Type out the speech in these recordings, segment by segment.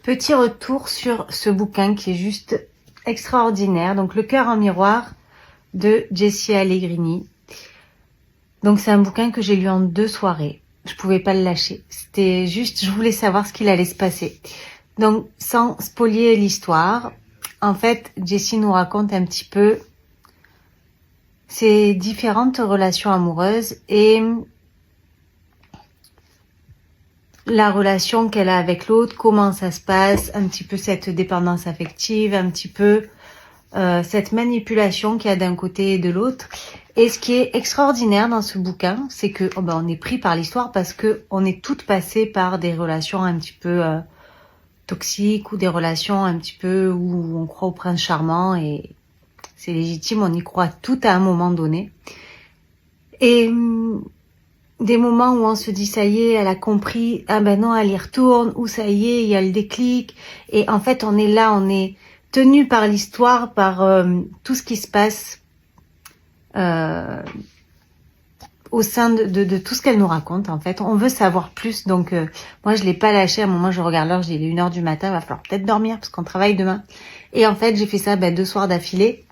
Petit retour sur ce bouquin qui est juste extraordinaire. Donc, Le cœur en miroir de Jessie Allegrini. Donc, c'est un bouquin que j'ai lu en 2 soirées. Je pouvais pas le lâcher. C'était juste, je voulais savoir ce qu'il allait se passer. Donc, sans spolier l'histoire, en fait, Jessie nous raconte un petit peu ses différentes relations amoureuses et la relation qu'elle a avec l'autre, comment ça se passe, un petit peu cette dépendance affective, un petit peu cette manipulation qu'il y a d'un côté et de l'autre. Et ce qui est extraordinaire dans ce bouquin, c'est que on est pris par l'histoire parce que on est toutes passées par des relations un petit peu toxiques ou des relations un petit peu où on croit au prince charmant et c'est légitime, on y croit toutes à un moment donné. Et des moments où on se dit ça y est, elle a compris, ah ben non, elle y retourne, ou ça y est, il y a le déclic. Et en fait, on est là, on est tenu par l'histoire, par tout ce qui se passe au sein de tout ce qu'elle nous raconte. En fait, on veut savoir plus. Donc, moi, je l'ai pas lâché. À un moment, je regarde l'heure, il est 1h du matin, il va falloir peut-être dormir parce qu'on travaille demain. Et en fait, j'ai fait ça 2 soirs d'affilée.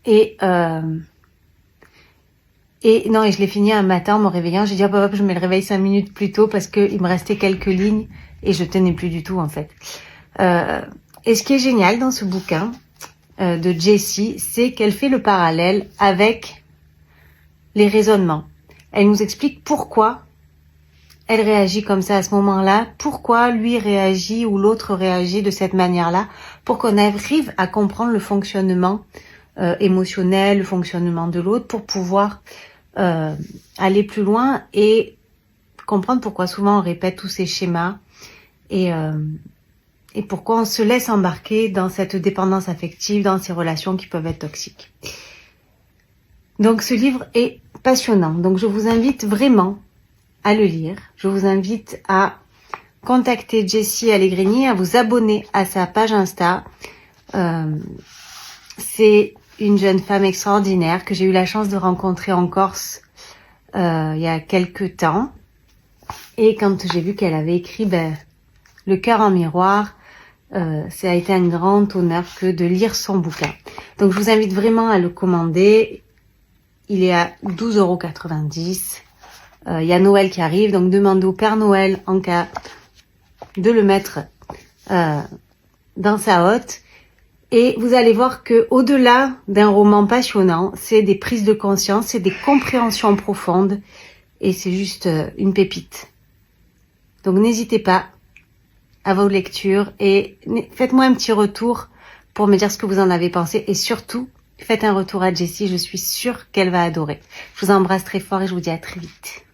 Et je l'ai fini un matin en me réveillant. J'ai dit, hop, je mets le réveil 5 minutes plus tôt parce qu'il me restait quelques lignes et je tenais plus du tout, en fait. Et ce qui est génial dans ce bouquin de Jessie, c'est qu'elle fait le parallèle avec les raisonnements. Elle nous explique pourquoi elle réagit comme ça à ce moment-là, pourquoi lui réagit ou l'autre réagit de cette manière-là, pour qu'on arrive à comprendre le fonctionnement émotionnel, le fonctionnement de l'autre, pour pouvoir aller plus loin et comprendre pourquoi souvent on répète tous ces schémas et pourquoi on se laisse embarquer dans cette dépendance affective, dans ces relations qui peuvent être toxiques. Donc ce livre est passionnant, donc je vous invite vraiment à le lire. Je vous invite à contacter Jessie Allegrini, à vous abonner à sa page Insta. C'est une jeune femme extraordinaire que j'ai eu la chance de rencontrer en Corse il y a quelques temps. Et quand j'ai vu qu'elle avait écrit Le cœur en miroir, ça a été un grand honneur que de lire son bouquin. Donc je vous invite vraiment à le commander. Il est à 12,90 €. Il y a Noël qui arrive, donc demandez au Père Noël en cas de le mettre dans sa hotte. Et vous allez voir que au-delà d'un roman passionnant, c'est des prises de conscience, c'est des compréhensions profondes et c'est juste une pépite. Donc n'hésitez pas à vos lectures et faites-moi un petit retour pour me dire ce que vous en avez pensé et surtout, faites un retour à Jessie, je suis sûre qu'elle va adorer. Je vous embrasse très fort et je vous dis à très vite.